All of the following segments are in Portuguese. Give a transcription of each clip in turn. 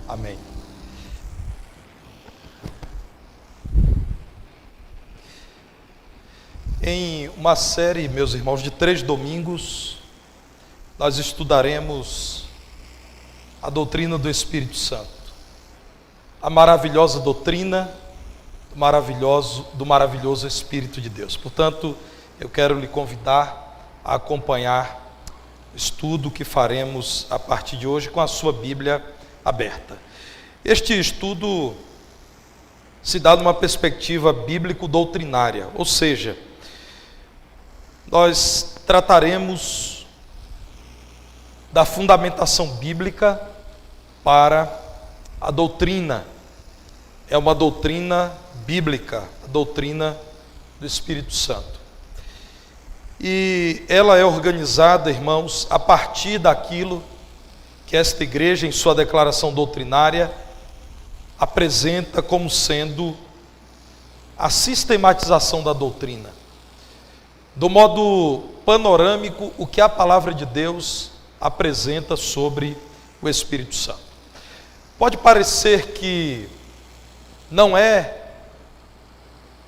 Amém. Em uma série, meus irmãos, de 3 domingos, nós estudaremos a doutrina do Espírito Santo, a maravilhosa doutrina do maravilhoso Espírito de Deus. Portanto, eu quero lhe convidar a acompanhar o estudo que faremos a partir de hoje com a sua Bíblia aberta. Este estudo se dá numa perspectiva bíblico-doutrinária, ou seja, nós trataremos da fundamentação bíblica para a doutrina. É uma doutrina bíblica, a doutrina do Espírito Santo. E ela é organizada, irmãos, a partir daquilo que esta igreja, em sua declaração doutrinária, apresenta como sendo a sistematização da doutrina. Do modo panorâmico, o que a palavra de Deus apresenta sobre o Espírito Santo. Pode parecer que não é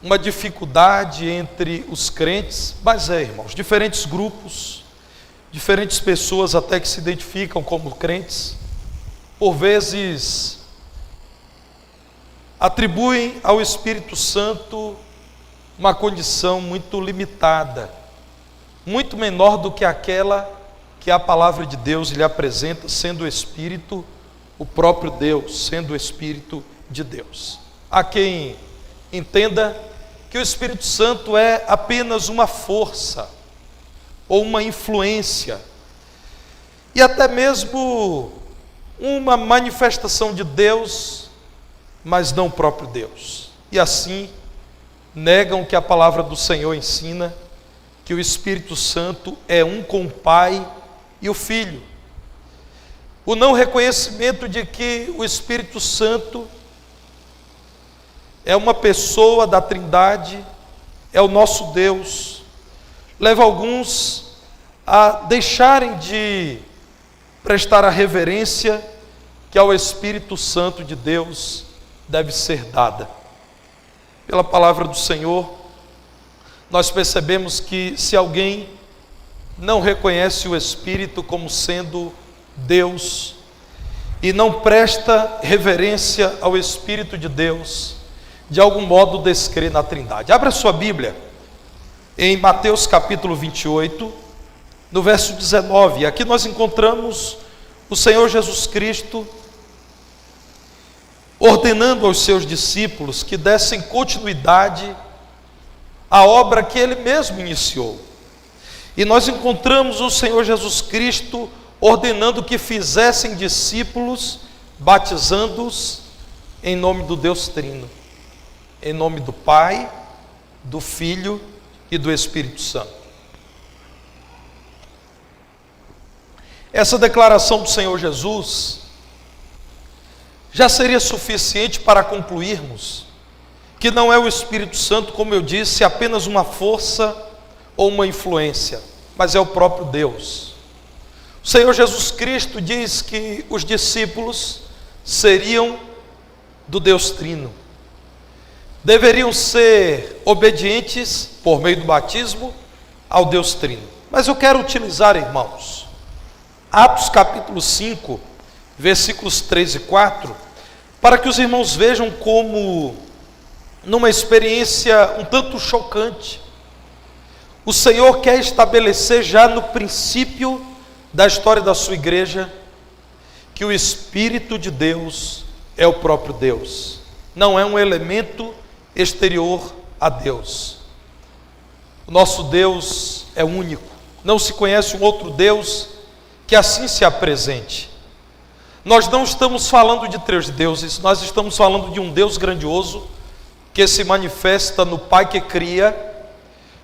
uma dificuldade entre os crentes, mas é, irmãos, diferentes grupos, diferentes pessoas até que se identificam como crentes, por vezes atribuem ao Espírito Santo uma condição muito limitada, muito menor do que aquela que a palavra de Deus lhe apresenta, sendo o Espírito o próprio Deus, sendo o Espírito de Deus. Há quem entenda que o Espírito Santo é apenas uma força ou uma influência e até mesmo uma manifestação de Deus, mas não o próprio Deus. E assim negam que a palavra do Senhor ensina que o Espírito Santo é um com o Pai e o Filho. O não reconhecimento de que o Espírito Santo é uma pessoa da Trindade, é o nosso Deus, leva alguns a deixarem de prestar a reverência que ao Espírito Santo de Deus deve ser dada. Pela palavra do Senhor, nós percebemos que se alguém não reconhece o Espírito como sendo Deus e não presta reverência ao Espírito de Deus, de algum modo descrê na Trindade. Abra sua Bíblia em Mateus capítulo 28, no verso 19. Aqui nós encontramos o Senhor Jesus Cristo ordenando aos seus discípulos que dessem continuidade à obra que ele mesmo iniciou. E nós encontramos o Senhor Jesus Cristo ordenando que fizessem discípulos, batizando-os em nome do Deus Trino, em nome do Pai, do Filho e do Espírito Santo. Essa declaração do Senhor Jesus já seria suficiente para concluirmos que não é o Espírito Santo, como eu disse, apenas uma força ou uma influência, mas é o próprio Deus. O Senhor Jesus Cristo diz que os discípulos seriam do Deus Trino, deveriam ser obedientes por meio do batismo ao Deus Trino. Mas eu quero utilizar, irmãos, Atos capítulo 5, versículos 3 e 4, para que os irmãos vejam como, numa experiência um tanto chocante, o Senhor quer estabelecer já no princípio da história da sua igreja, que o Espírito de Deus é o próprio Deus, não é um elemento exterior a Deus. O nosso Deus é único, não se conhece um outro Deus que assim se apresente. Nós não estamos falando de 3 deuses, nós estamos falando de um Deus grandioso, que se manifesta no Pai que cria,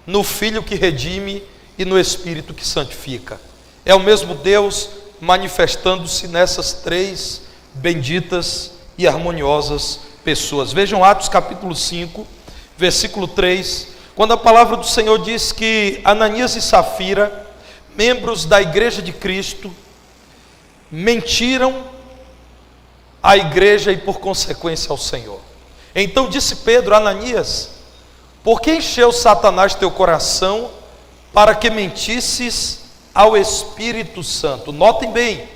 no Filho que redime e no Espírito que santifica. É o mesmo Deus manifestando-se nessas 3 benditas e harmoniosas pessoas. Vejam Atos capítulo 5, versículo 3, quando a palavra do Senhor diz que Ananias e Safira, membros da igreja de Cristo, mentiram à igreja e por consequência ao Senhor. Então disse Pedro: Ananias, por que encheu Satanás teu coração para que mentisses ao Espírito Santo? Notem bem,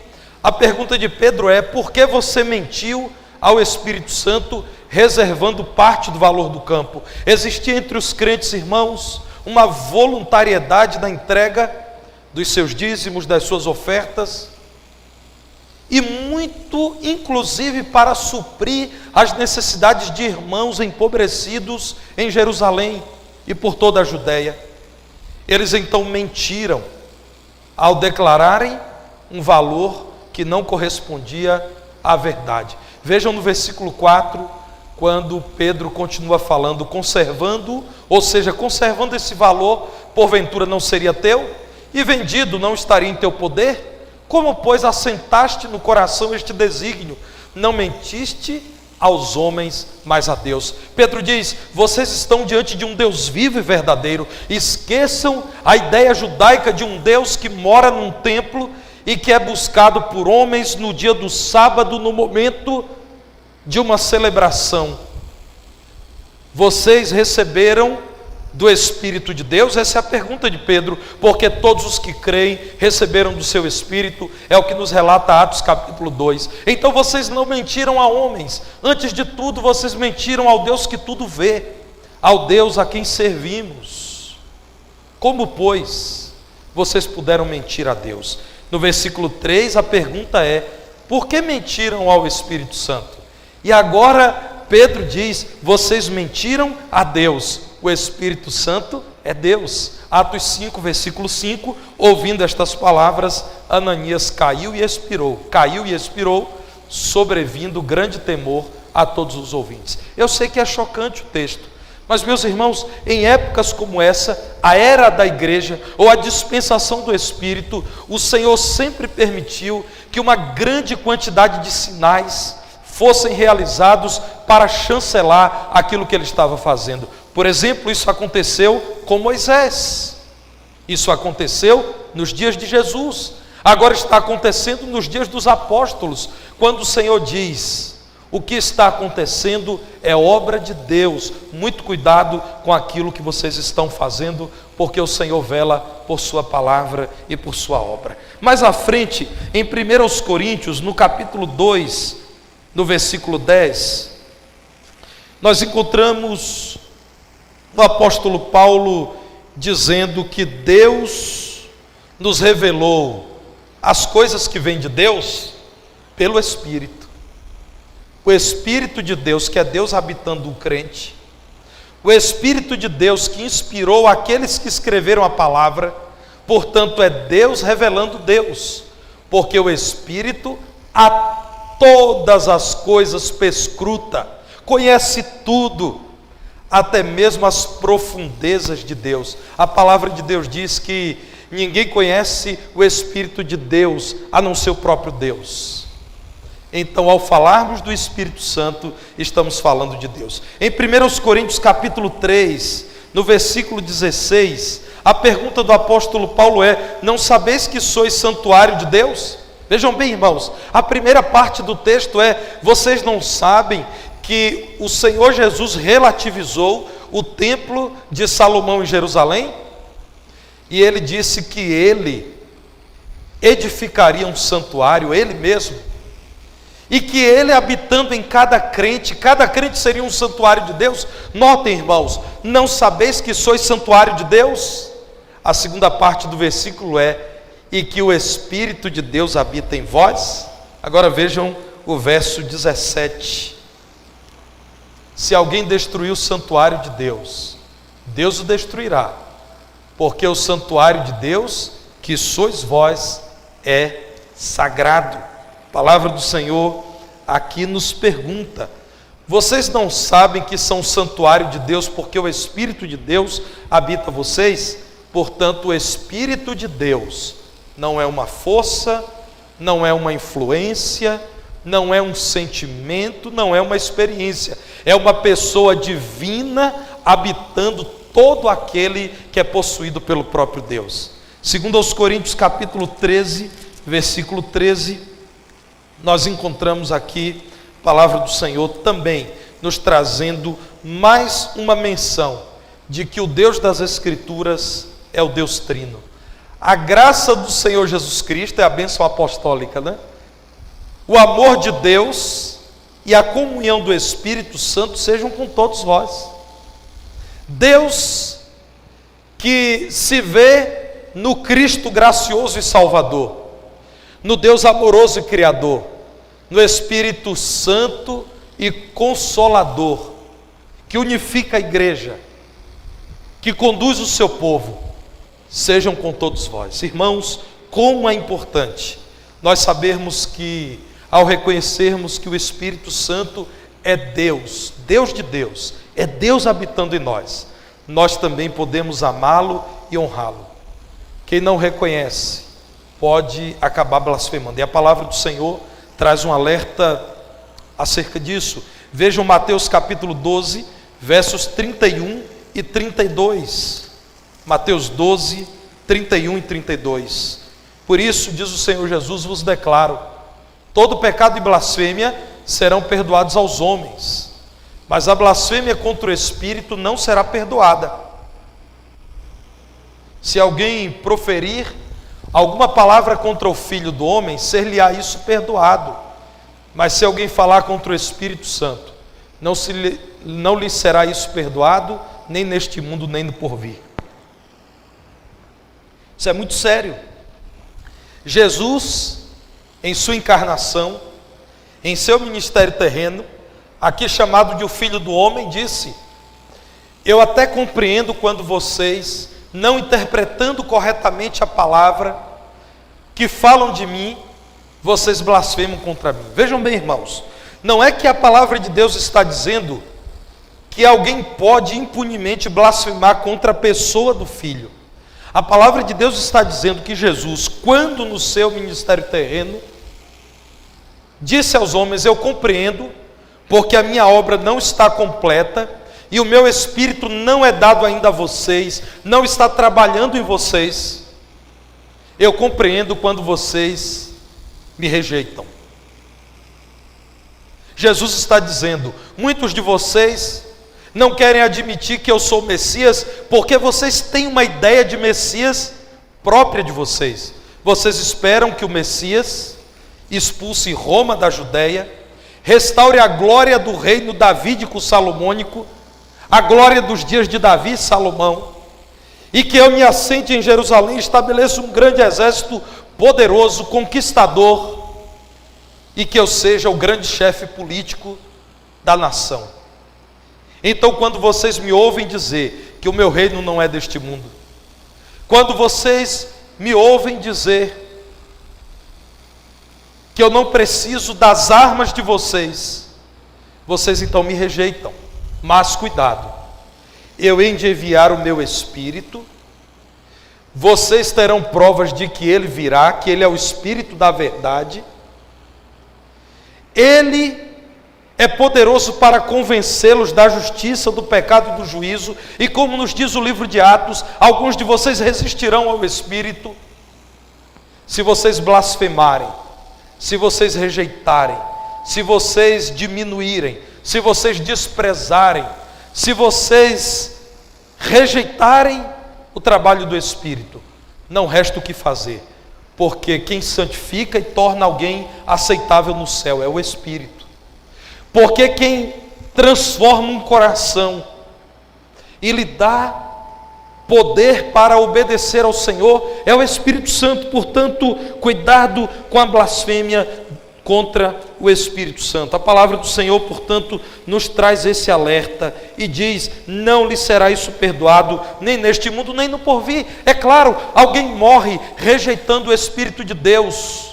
a pergunta de Pedro é: por que você mentiu ao Espírito Santo, reservando parte do valor do campo? Existia entre os crentes, irmãos, uma voluntariedade da entrega dos seus dízimos, das suas ofertas, e muito, inclusive, para suprir as necessidades de irmãos empobrecidos em Jerusalém e por toda a Judéia. Eles então mentiram ao declararem um valor que não correspondia à verdade. Vejam no versículo 4, quando Pedro continua falando: conservando, ou seja, conservando esse valor, porventura não seria teu? E vendido não estaria em teu poder? Como, pois, assentaste no coração este desígnio? Não mentiste aos homens, mas a Deus. Pedro diz: vocês estão diante de um Deus vivo e verdadeiro. Esqueçam a ideia judaica de um Deus que mora num templo e que é buscado por homens no dia do sábado, no momento de uma celebração. Vocês receberam do Espírito de Deus? Essa é a pergunta de Pedro, porque todos os que creem receberam do seu Espírito, é o que nos relata Atos capítulo 2. Então vocês não mentiram a homens, antes de tudo vocês mentiram ao Deus que tudo vê, ao Deus a quem servimos. Como, pois, vocês puderam mentir a Deus? No versículo 3 a pergunta é: por que mentiram ao Espírito Santo? E agora Pedro diz: vocês mentiram a Deus. O Espírito Santo é Deus. Atos 5, versículo 5, ouvindo estas palavras, Ananias caiu e expirou, sobrevindo grande temor a todos os ouvintes. Eu sei que é chocante o texto, mas, meus irmãos, em épocas como essa, a era da igreja, ou a dispensação do Espírito, o Senhor sempre permitiu que uma grande quantidade de sinais fossem realizados para chancelar aquilo que ele estava fazendo. Por exemplo, isso aconteceu com Moisés, isso aconteceu nos dias de Jesus, agora está acontecendo nos dias dos apóstolos, quando o Senhor diz: o que está acontecendo é obra de Deus, muito cuidado com aquilo que vocês estão fazendo, porque o Senhor vela por sua palavra e por sua obra. Mais à frente, em 1 Coríntios, no capítulo 2, no versículo 10, nós encontramos o apóstolo Paulo dizendo que Deus nos revelou as coisas que vêm de Deus pelo Espírito. O Espírito de Deus, que é Deus habitando o crente, o Espírito de Deus que inspirou aqueles que escreveram a palavra, portanto é Deus revelando Deus, porque o Espírito a todas as coisas perscruta, conhece tudo, até mesmo as profundezas de Deus. A palavra de Deus diz que ninguém conhece o Espírito de Deus a não ser o próprio Deus. Então, ao falarmos do Espírito Santo, estamos falando de Deus. Em 1 Coríntios capítulo 3, no versículo 16, a pergunta do apóstolo Paulo é: não sabeis que sois santuário de Deus? Vejam bem, irmãos, a primeira parte do texto é: vocês não sabem que o Senhor Jesus relativizou o templo de Salomão em Jerusalém? E ele disse que ele edificaria um santuário, ele mesmo, e que ele habitando em cada crente seria um santuário de Deus. Notem, irmãos, não sabeis que sois santuário de Deus? A segunda parte do versículo é: e que o Espírito de Deus habita em vós? Agora vejam o verso 17. Se alguém destruir o santuário de Deus, Deus o destruirá, porque o santuário de Deus, que sois vós, é sagrado. A palavra do Senhor aqui nos pergunta: vocês não sabem que são santuário de Deus, porque o Espírito de Deus habita vocês? Portanto, o Espírito de Deus não é uma força, não é uma influência, não é um sentimento, não é uma experiência, é uma pessoa divina habitando todo aquele que é possuído pelo próprio Deus. Segundo aos Coríntios capítulo 13, versículo 13, nós encontramos aqui a palavra do Senhor também nos trazendo mais uma menção de que o Deus das Escrituras é o Deus Trino. A graça do Senhor Jesus Cristo é a bênção apostólica, né? O amor de Deus e a comunhão do Espírito Santo sejam com todos vós. Deus que se vê no Cristo gracioso e Salvador, no Deus amoroso e Criador, no Espírito Santo e Consolador, que unifica a igreja, que conduz o seu povo, sejam com todos vós. Irmãos, como é importante nós sabermos que, ao reconhecermos que o Espírito Santo é Deus, Deus de Deus, é Deus habitando em nós, nós também podemos amá-lo e honrá-lo. Quem não reconhece pode acabar blasfemando, e a palavra do Senhor traz um alerta acerca disso. Vejam Mateus capítulo 12, versos 31 e 32. Mateus 12, 31 e 32. Por isso, diz o Senhor Jesus, vos declaro: todo pecado e blasfêmia serão perdoados aos homens, mas a blasfêmia contra o Espírito não será perdoada. Se alguém proferir alguma palavra contra o Filho do Homem, ser-lhe-á isso perdoado. Mas se alguém falar contra o Espírito Santo, não lhe será isso perdoado, nem neste mundo, nem no porvir. Isso é muito sério. Jesus, em sua encarnação, em seu ministério terreno, aqui chamado de o Filho do Homem, disse: eu até compreendo quando vocês, não interpretando corretamente a palavra que falam de mim, vocês blasfemam contra mim. Vejam bem, irmãos, não é que a palavra de Deus está dizendo que alguém pode impunemente blasfemar contra a pessoa do Filho. A palavra de Deus está dizendo que Jesus, quando no seu ministério terreno, disse aos homens: eu compreendo, porque a minha obra não está completa, e o meu Espírito não é dado ainda a vocês, não está trabalhando em vocês. Eu compreendo quando vocês me rejeitam. Jesus está dizendo: muitos de vocês não querem admitir que eu sou o Messias, porque vocês têm uma ideia de Messias própria de vocês. Vocês esperam que o Messias expulse Roma da Judéia, restaure a glória do reino davídico-salomônico, a glória dos dias de Davi e Salomão, e que eu me assente em Jerusalém e estabeleça um grande exército poderoso, conquistador, e que eu seja o grande chefe político da nação. Então, quando vocês me ouvem dizer que o meu reino não é deste mundo, quando vocês me ouvem dizer que eu não preciso das armas de vocês, vocês então me rejeitam. Mas cuidado, eu hei de enviar o meu Espírito, vocês terão provas de que Ele virá, que Ele é o Espírito da verdade. Ele é poderoso para convencê-los da justiça, do pecado e do juízo, e como nos diz o livro de Atos, alguns de vocês resistirão ao Espírito, se vocês blasfemarem, se vocês rejeitarem, se vocês diminuírem, se vocês desprezarem, se vocês rejeitarem o trabalho do Espírito. Não resta o que fazer, porque quem santifica e torna alguém aceitável no céu é o Espírito. Porque quem transforma um coração e lhe dá poder para obedecer ao Senhor é o Espírito Santo. Portanto, cuidado com a blasfêmia contra o Espírito Santo. A palavra do Senhor, portanto, nos traz esse alerta e diz: não lhe será isso perdoado, nem neste mundo, nem no porvir. É claro, alguém morre rejeitando o Espírito de Deus.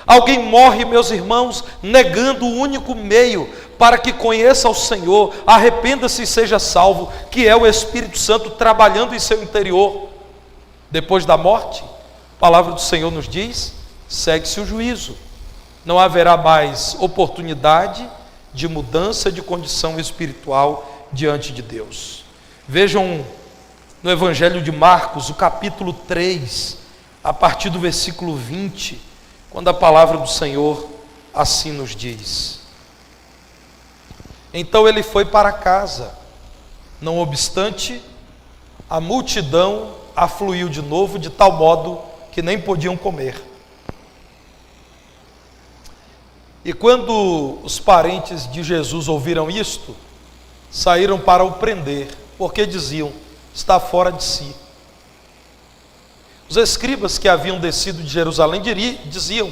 Alguém morre, meus irmãos, negando o único meio para que conheça o Senhor, arrependa-se e seja salvo, que é o Espírito Santo trabalhando em seu interior. Depois da morte, a palavra do Senhor nos diz: segue-se o juízo. Não haverá mais oportunidade de mudança de condição espiritual diante de Deus. Vejam no Evangelho de Marcos, o capítulo 3, a partir do versículo 20, quando a palavra do Senhor assim nos diz. Então ele foi para casa. Não obstante, a multidão afluiu de novo, de tal modo que nem podiam comer. E quando os parentes de Jesus ouviram isto, saíram para o prender, porque diziam: está fora de si. Os escribas que haviam descido de Jerusalém diziam: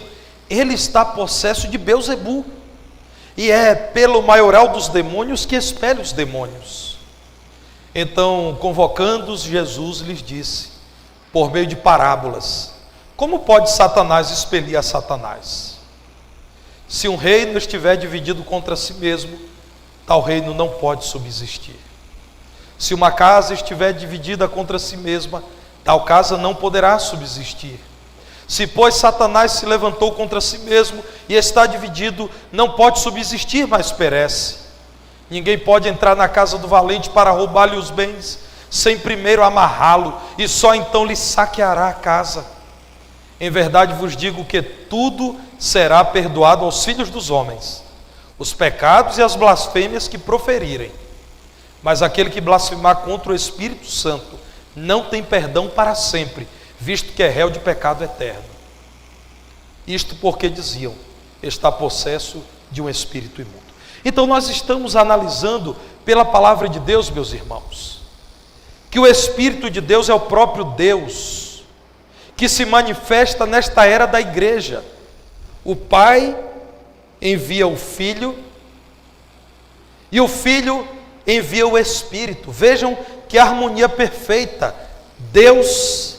ele está possesso de Beelzebu, e é pelo maioral dos demônios que expele os demônios. Então, convocando-os, Jesus lhes disse, por meio de parábolas: como pode Satanás expelir a Satanás? Se um reino estiver dividido contra si mesmo, tal reino não pode subsistir. Se uma casa estiver dividida contra si mesma, tal casa não poderá subsistir. Se, pois, Satanás se levantou contra si mesmo e está dividido, não pode subsistir, mas perece. Ninguém pode entrar na casa do valente para roubar-lhe os bens, sem primeiro amarrá-lo, e só então lhe saqueará a casa. Em verdade vos digo que tudo será perdoado aos filhos dos homens, os pecados e as blasfêmias que proferirem. Mas aquele que blasfemar contra o Espírito Santo não tem perdão para sempre, visto que é réu de pecado eterno. Isto porque diziam: está possesso de um espírito imundo. Então nós estamos analisando pela palavra de Deus, meus irmãos, que o Espírito de Deus é o próprio Deus, que se manifesta nesta era da igreja. O Pai envia o Filho, e o Filho envia o Espírito. Vejam que harmonia perfeita, Deus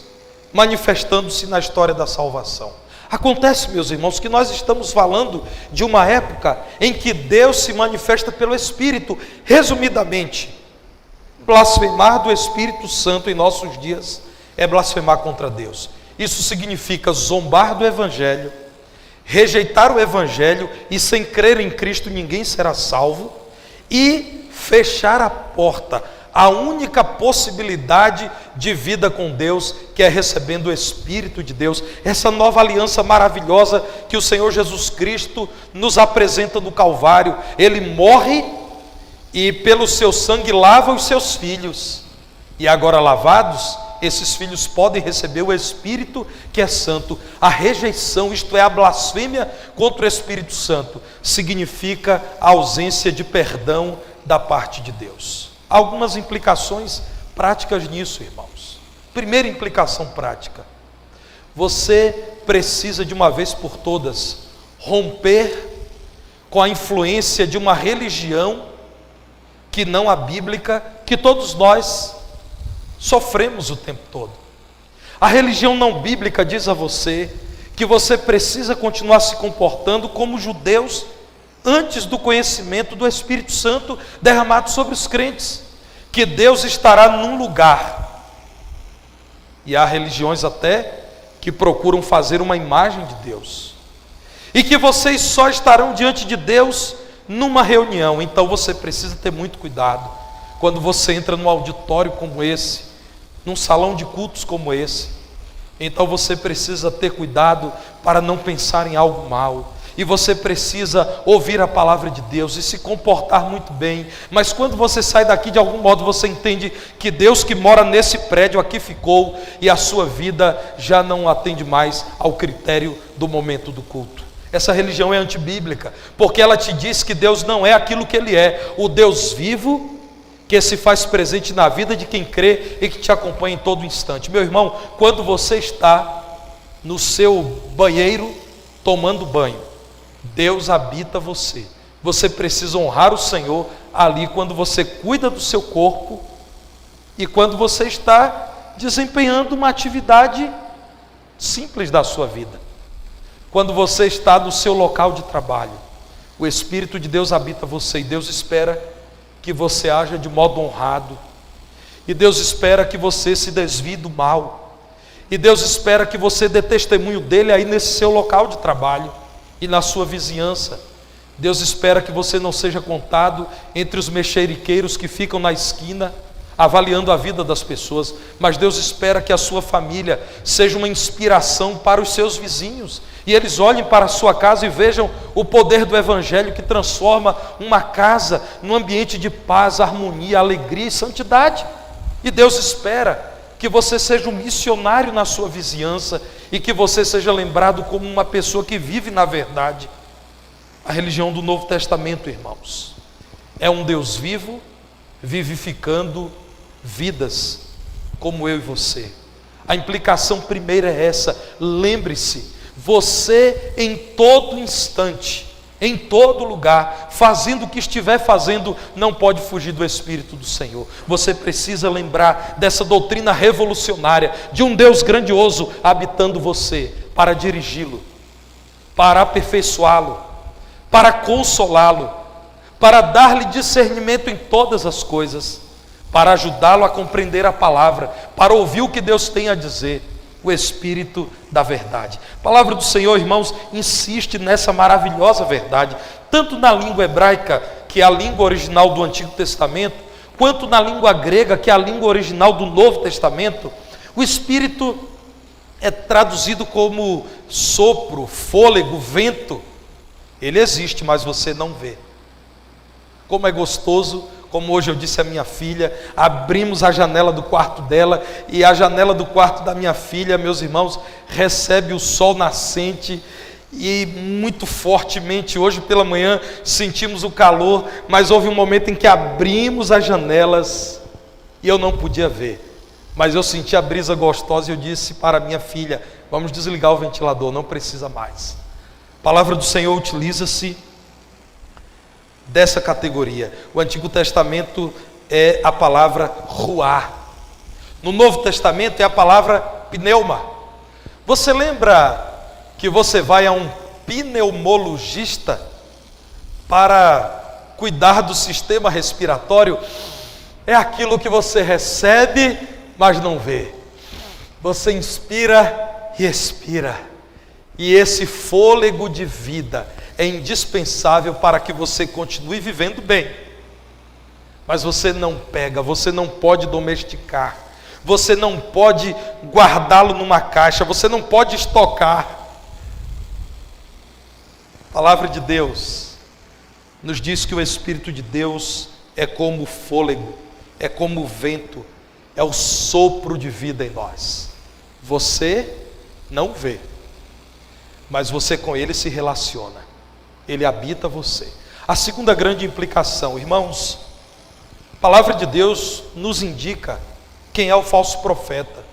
manifestando-se na história da salvação. Acontece, meus irmãos, que nós estamos falando de uma época em que Deus se manifesta pelo Espírito. Resumidamente, blasfemar do Espírito Santo em nossos dias é blasfemar contra Deus. Isso significa zombar do Evangelho, rejeitar o Evangelho, e sem crer em Cristo ninguém será salvo, e fechar a porta à única possibilidade de vida com Deus, que é recebendo o Espírito de Deus, essa nova aliança maravilhosa que o Senhor Jesus Cristo nos apresenta no Calvário. Ele morre e pelo seu sangue lava os seus filhos, e agora lavados, esses filhos podem receber o Espírito que é santo. A rejeição, isto é, a blasfêmia contra o Espírito Santo, significa a ausência de perdão da parte de Deus. Há algumas implicações práticas nisso, irmãos. Primeira implicação prática: você precisa de uma vez por todas romper com a influência de uma religião que não a bíblica, que todos nós sofremos o tempo todo. A religião não bíblica diz a você que você precisa continuar se comportando como judeus antes do conhecimento do Espírito Santo derramado sobre os crentes, que Deus estará num lugar. E há religiões até que procuram fazer uma imagem de Deus, e que vocês só estarão diante de Deus numa reunião. Então você precisa ter muito cuidado quando você entra num auditório como esse, num salão de cultos como esse. Então você precisa ter cuidado para não pensar em algo mal, e você precisa ouvir a palavra de Deus e se comportar muito bem. Mas quando você sai daqui, de algum modo você entende que Deus que mora nesse prédio aqui ficou, e a sua vida já não atende mais ao critério do momento do culto. Essa religião é antibíblica, porque ela te diz que Deus não é aquilo que Ele é, o Deus vivo, que se faz presente na vida de quem crê e que te acompanha em todo instante. Meu irmão, quando você está no seu banheiro tomando banho, Deus habita você. Você precisa honrar o Senhor ali quando você cuida do seu corpo e quando você está desempenhando uma atividade simples da sua vida. Quando você está no seu local de trabalho, o Espírito de Deus habita você, e Deus espera que você haja de modo honrado, e Deus espera que você se desvie do mal, e Deus espera que você dê testemunho dele aí nesse seu local de trabalho e na sua vizinhança. Deus espera que você não seja contado entre os mexeriqueiros que ficam na esquina, avaliando a vida das pessoas, mas Deus espera que a sua família seja uma inspiração para os seus vizinhos, e eles olhem para a sua casa e vejam o poder do Evangelho que transforma uma casa num ambiente de paz, harmonia, alegria e santidade. E Deus espera que você seja um missionário na sua vizinhança e que você seja lembrado como uma pessoa que vive na verdade. A religião do Novo Testamento, irmãos, é um Deus vivo, vivificando vidas como eu e você. A implicação primeira é essa: lembre-se, você em todo instante, em todo lugar, fazendo o que estiver fazendo, não pode fugir do Espírito do Senhor. Você precisa lembrar dessa doutrina revolucionária, de um Deus grandioso habitando você, para dirigi-lo, para aperfeiçoá-lo, para consolá-lo, para dar-lhe discernimento em todas as coisas, para ajudá-lo a compreender a palavra, para ouvir o que Deus tem a dizer, o Espírito da verdade. A palavra do Senhor, irmãos, insiste nessa maravilhosa verdade, tanto na língua hebraica, que é a língua original do Antigo Testamento, quanto na língua grega, que é a língua original do Novo Testamento. O Espírito é traduzido como sopro, fôlego, vento. Ele existe, mas você não vê. Como é gostoso, como hoje eu disse à minha filha, abrimos a janela do quarto dela, e a janela do quarto da minha filha, meus irmãos, recebe o sol nascente, e muito fortemente, hoje pela manhã, sentimos o calor, mas houve um momento em que abrimos as janelas, e eu não podia ver, mas eu senti a brisa gostosa, e eu disse para minha filha: vamos desligar o ventilador, não precisa mais. A palavra do Senhor utiliza-se dessa categoria. O Antigo Testamento é a palavra ruá. No Novo Testamento é a palavra pneuma. Você lembra que você vai a um pneumologista para cuidar do sistema respiratório? É aquilo que você recebe, mas não vê. Você inspira e expira. E esse fôlego de vida é indispensável para que você continue vivendo bem. Mas você não pega, você não pode domesticar, você não pode guardá-lo numa caixa, você não pode estocar. A palavra de Deus nos diz que o Espírito de Deus é como o fôlego, é como o vento, é o sopro de vida em nós. Você não vê, mas você com ele se relaciona, ele habita você. A segunda grande implicação, irmãos, a palavra de Deus nos indica quem é o falso profeta.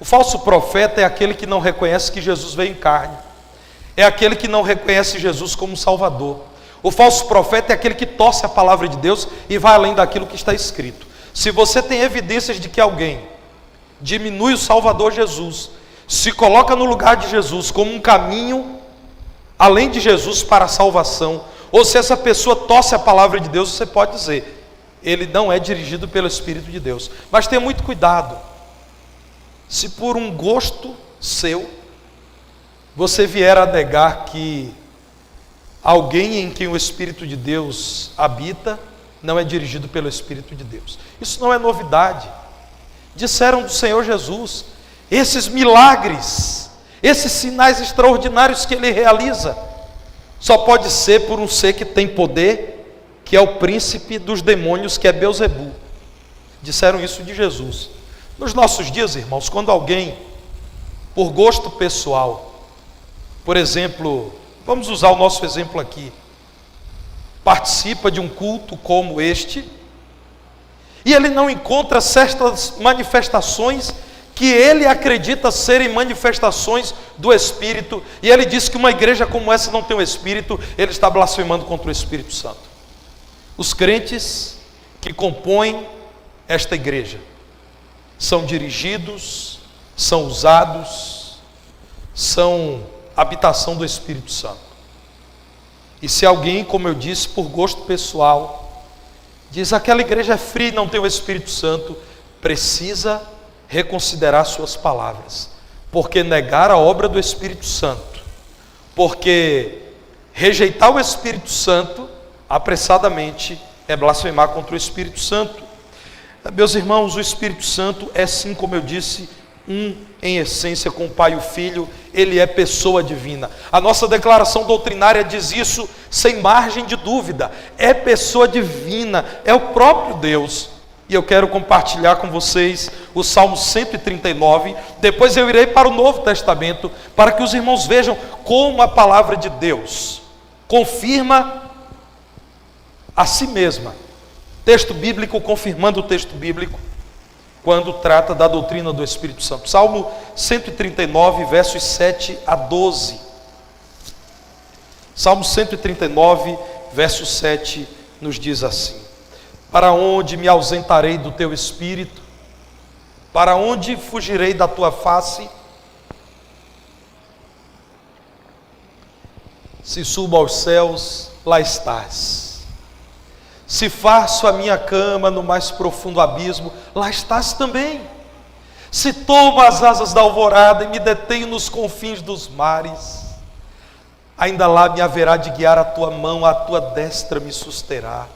O falso profeta é aquele que não reconhece que Jesus veio em carne, é aquele que não reconhece Jesus como Salvador. O falso profeta é aquele que torce a palavra de Deus e vai além daquilo que está escrito. Se você tem evidências de que alguém diminui o Salvador Jesus, se coloca no lugar de Jesus como um caminho além de Jesus para a salvação, ou se essa pessoa torce a palavra de Deus, você pode dizer, ele não é dirigido pelo Espírito de Deus. Mas tenha muito cuidado, se por um gosto seu, você vier a negar que alguém em quem o Espírito de Deus habita, não é dirigido pelo Espírito de Deus. Isso não é novidade. Disseram do Senhor Jesus, esses milagres, esses sinais extraordinários que Ele realiza, só pode ser por um ser que tem poder, que é o príncipe dos demônios, que é Belzebu. Disseram isso de Jesus. Nos nossos dias, irmãos, quando alguém, por gosto pessoal, por exemplo, vamos usar o nosso exemplo aqui, participa de um culto como este, e ele não encontra certas manifestações que ele acredita serem manifestações do Espírito, e ele diz que uma igreja como essa não tem o Espírito, ele está blasfemando contra o Espírito Santo. Os crentes que compõem esta igreja são dirigidos, são usados, são habitação do Espírito Santo. E se alguém, como eu disse, por gosto pessoal, diz aquela igreja é fria e não tem o Espírito Santo, precisa reconsiderar suas palavras, porque negar a obra do Espírito Santo, porque rejeitar o Espírito Santo apressadamente é blasfemar contra o Espírito Santo. Meus irmãos, o Espírito Santo é sim, como eu disse, um em essência com o Pai e o Filho, ele é pessoa divina. A nossa declaração doutrinária diz isso sem margem de dúvida, é pessoa divina, é o próprio Deus. E eu quero compartilhar com vocês o Salmo 139, depois eu irei para o Novo Testamento, para que os irmãos vejam como a palavra de Deus confirma a si mesma. Texto bíblico confirmando o texto bíblico, quando trata da doutrina do Espírito Santo. Salmo 139, versos 7 a 12. Salmo 139, verso 7, nos diz assim: para onde me ausentarei do teu Espírito? Para onde fugirei da tua face? Se subo aos céus, lá estás. Se faço a minha cama no mais profundo abismo, lá estás também. Se tomo as asas da alvorada e me detenho nos confins dos mares, ainda lá me haverá de guiar a tua mão, a tua destra me susterá.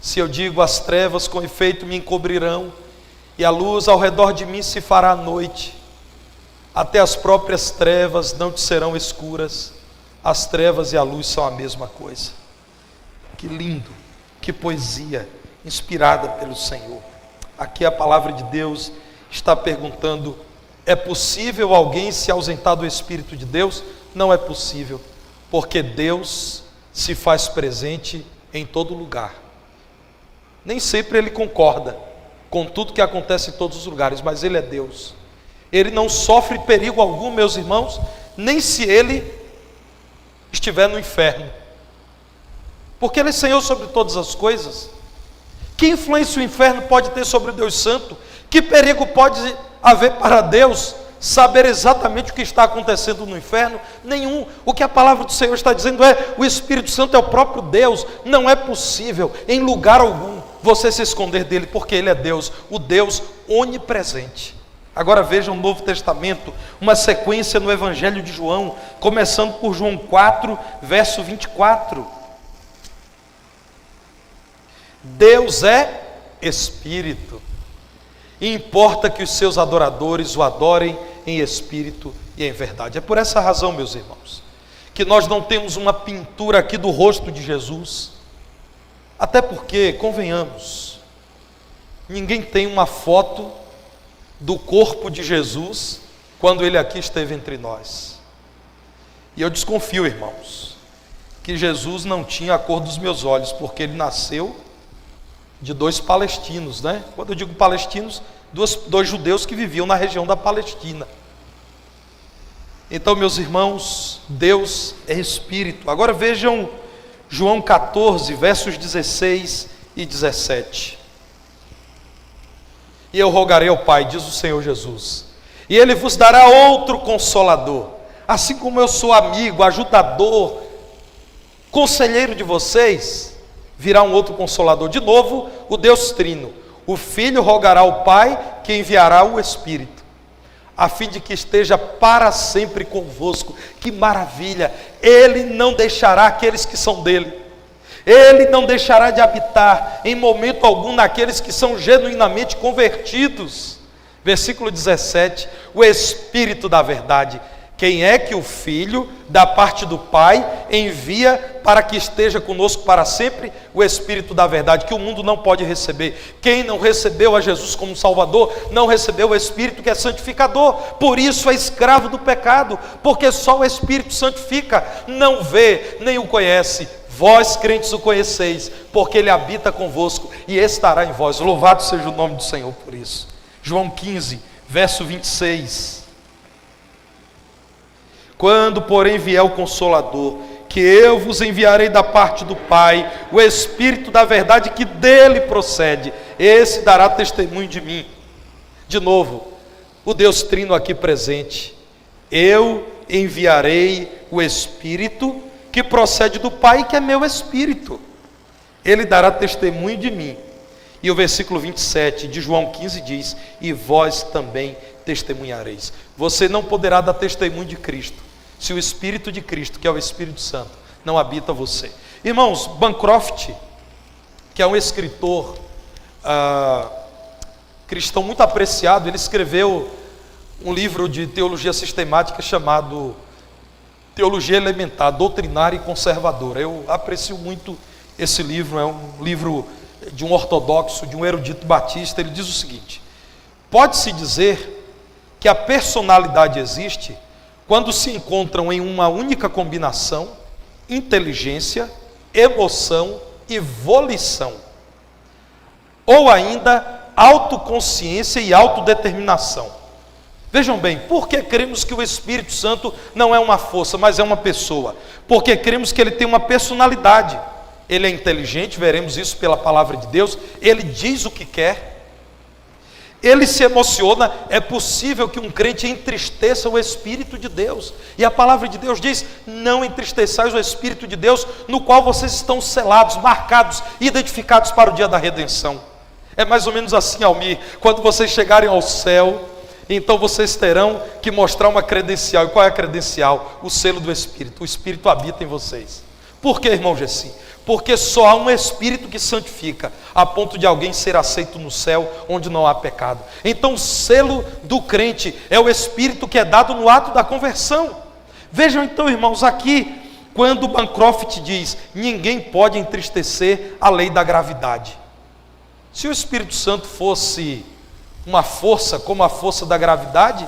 Se eu digo as trevas com efeito me encobrirão, e a luz ao redor de mim se fará noite, até as próprias trevas não te serão escuras. As trevas e a luz são a mesma coisa. Que lindo, que poesia inspirada pelo Senhor. Aqui a palavra de Deus está perguntando: é possível alguém se ausentar do Espírito de Deus? Não é possível, porque Deus se faz presente em todo lugar. Nem sempre Ele concorda com tudo que acontece em todos os lugares, mas Ele é Deus. Ele não sofre perigo algum, meus irmãos, nem se Ele estiver no inferno, porque Ele é Senhor sobre todas as coisas. Que influência o inferno pode ter sobre o Deus Santo? Que perigo pode haver para Deus saber exatamente o que está acontecendo no inferno? Nenhum. O que a palavra do Senhor está dizendo é: o Espírito Santo é o próprio Deus. Não é possível em lugar algum você se esconder dele, porque ele é Deus, o Deus onipresente. Agora vejam o Novo Testamento, uma sequência no Evangelho de João, começando por João 4, verso 24. Deus é Espírito, e importa que os seus adoradores o adorem em espírito e em verdade. É por essa razão, meus irmãos, que nós não temos uma pintura aqui do rosto de Jesus, até porque, convenhamos, ninguém tem uma foto do corpo de Jesus quando ele aqui esteve entre nós. E eu desconfio, irmãos, que Jesus não tinha a cor dos meus olhos, porque ele nasceu de dois palestinos, né? Quando eu digo palestinos, dois judeus que viviam na região da Palestina. Então, meus irmãos, Deus é Espírito. Agora vejam João 14, versos 16 e 17. E eu rogarei ao Pai, diz o Senhor Jesus, e Ele vos dará outro Consolador, assim como eu sou amigo, ajudador, conselheiro de vocês, virá um outro Consolador. De novo, o Deus Trino. O Filho rogará ao Pai, que enviará o Espírito, a fim de que esteja para sempre convosco. Que maravilha! Ele não deixará aqueles que são dele. Ele não deixará de habitar em momento algum naqueles que são genuinamente convertidos. Versículo 17, o Espírito da verdade. Quem é que o Filho, da parte do Pai, envia para que esteja conosco para sempre? O Espírito da verdade, que o mundo não pode receber. Quem não recebeu a Jesus como Salvador, não recebeu o Espírito que é santificador. Por isso é escravo do pecado, porque só o Espírito santifica, não vê, nem o conhece. Vós, crentes, o conheceis, porque Ele habita convosco e estará em vós. Louvado seja o nome do Senhor por isso. João 15, verso 26. Quando, porém, vier o Consolador, que eu vos enviarei da parte do Pai, o Espírito da verdade que dele procede, esse dará testemunho de mim. De novo, o Deus Trino aqui presente. Eu enviarei o Espírito que procede do Pai, que é meu Espírito. Ele dará testemunho de mim. E o versículo 27 de João 15 diz: e vós também testemunhareis. Você não poderá dar testemunho de Cristo se o Espírito de Cristo, que é o Espírito Santo, não habita você. Irmãos, Bancroft, que é um escritor cristão muito apreciado, ele escreveu um livro de teologia sistemática chamado Teologia Elementar, Doutrinária e Conservadora. Eu aprecio muito esse livro, é um livro de um ortodoxo, de um erudito batista. Ele diz o seguinte: pode-se dizer que a personalidade existe quando se encontram em uma única combinação inteligência, emoção e volição, ou ainda autoconsciência e autodeterminação. Vejam bem, por que cremos que o Espírito Santo não é uma força, mas é uma pessoa? Porque cremos que ele tem uma personalidade. Ele é inteligente, veremos isso pela palavra de Deus. Ele diz o que quer. Ele se emociona. É possível que um crente entristeça o Espírito de Deus. E a palavra de Deus diz: não entristeçais o Espírito de Deus, no qual vocês estão selados, marcados, identificados para o dia da redenção. É mais ou menos assim, Almir, quando vocês chegarem ao céu, então vocês terão que mostrar uma credencial. E qual é a credencial? O selo do Espírito. O Espírito habita em vocês. Por que, irmão Gessi? Porque só há um Espírito que santifica, a ponto de alguém ser aceito no céu, onde não há pecado. Então o selo do crente é o Espírito que é dado no ato da conversão. Vejam então, irmãos, aqui, quando Bancroft diz: ninguém pode entristecer a lei da gravidade. Se o Espírito Santo fosse uma força como a força da gravidade,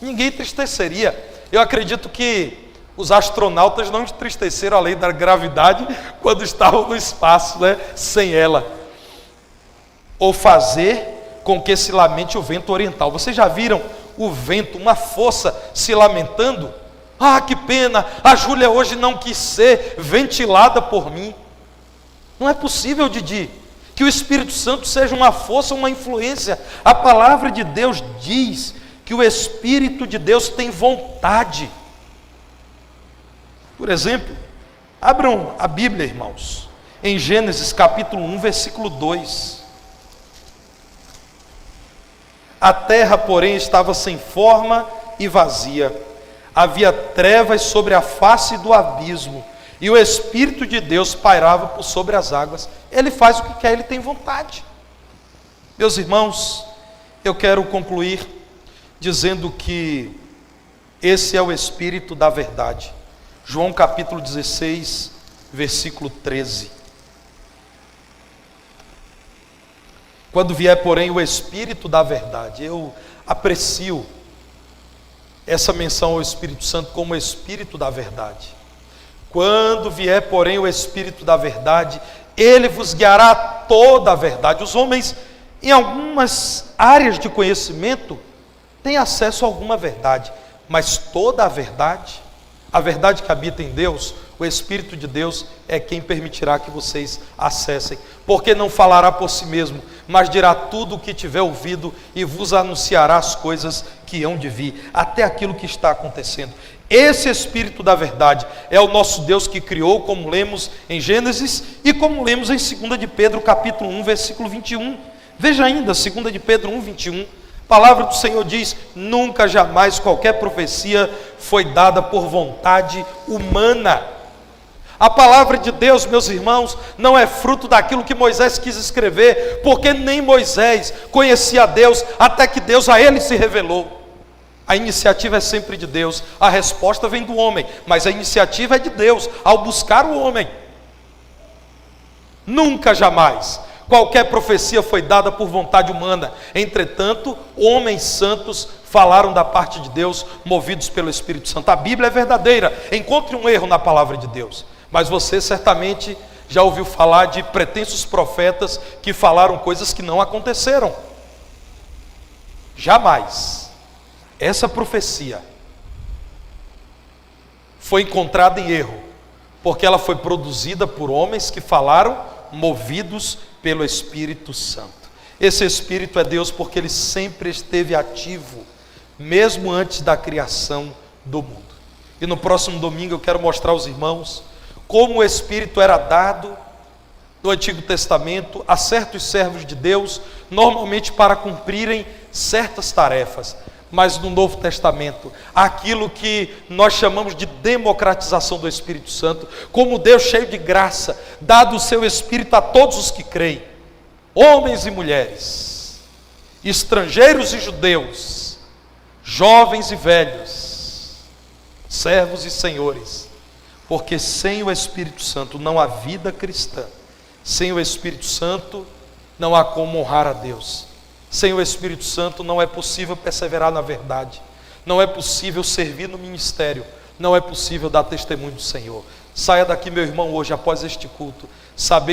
ninguém entristeceria. Eu acredito que os astronautas não entristeceram a lei da gravidade quando estavam no espaço, sem ela. Ou fazer com que se lamente o vento oriental. Vocês já viram o vento, uma força se lamentando? Ah, que pena, a Júlia hoje não quis ser ventilada por mim. Não é possível, Didi, que o Espírito Santo seja uma força, uma influência. A palavra de Deus diz que o Espírito de Deus tem vontade. Por exemplo, abram a Bíblia, irmãos, em Gênesis capítulo 1, versículo 2. A terra, porém, estava sem forma e vazia. Havia trevas sobre a face do abismo, e o Espírito de Deus pairava por sobre as águas. Ele faz o que quer, ele tem vontade. Meus irmãos, eu quero concluir dizendo que esse é o Espírito da verdade. João capítulo 16, versículo 13. Quando vier, porém, o Espírito da verdade, eu aprecio essa menção ao Espírito Santo como Espírito da verdade. Quando vier, porém, o Espírito da verdade, ele vos guiará a toda a verdade. Os homens, em algumas áreas de conhecimento, têm acesso a alguma verdade, mas toda a verdade que habita em Deus, o Espírito de Deus é quem permitirá que vocês acessem, porque não falará por si mesmo, mas dirá tudo o que tiver ouvido e vos anunciará as coisas que hão de vir, até aquilo que está acontecendo. Esse Espírito da verdade é o nosso Deus que criou, como lemos em Gênesis e como lemos em 2 de Pedro capítulo 1, versículo 21. Veja ainda 2 de Pedro 1, 21. A palavra do Senhor diz: nunca jamais qualquer profecia foi dada por vontade humana. A palavra de Deus, meus irmãos, não é fruto daquilo que Moisés quis escrever, porque nem Moisés conhecia Deus até que Deus a ele se revelou. A iniciativa é sempre de Deus, a resposta vem do homem, mas a iniciativa é de Deus ao buscar o homem. Nunca jamais qualquer profecia foi dada por vontade humana. Entretanto, homens santos falaram da parte de Deus, movidos pelo Espírito Santo. A Bíblia é verdadeira. Encontre um erro na palavra de Deus. Mas você certamente já ouviu falar de pretensos profetas que falaram coisas que não aconteceram. Jamais. Essa profecia foi encontrada em erro, porque ela foi produzida por homens que falaram movidos pelo Espírito Santo. Esse Espírito é Deus porque ele sempre esteve ativo, mesmo antes da criação do mundo. E no próximo domingo eu quero mostrar aos irmãos como o Espírito era dado no Antigo Testamento a certos servos de Deus, normalmente para cumprirem certas tarefas. Mas no Novo Testamento, aquilo que nós chamamos de democratização do Espírito Santo, como Deus cheio de graça, dado o seu Espírito a todos os que creem, homens e mulheres. estrangeiros e judeus, jovens e velhos, servos e senhores, porque sem o Espírito Santo não há vida cristã. Sem o Espírito Santo não há como honrar a Deus. Sem o Espírito Santo não é possível perseverar na verdade. Não é possível servir no ministério. Não é possível dar testemunho do Senhor. Saia daqui, meu irmão, hoje após este culto, sabendo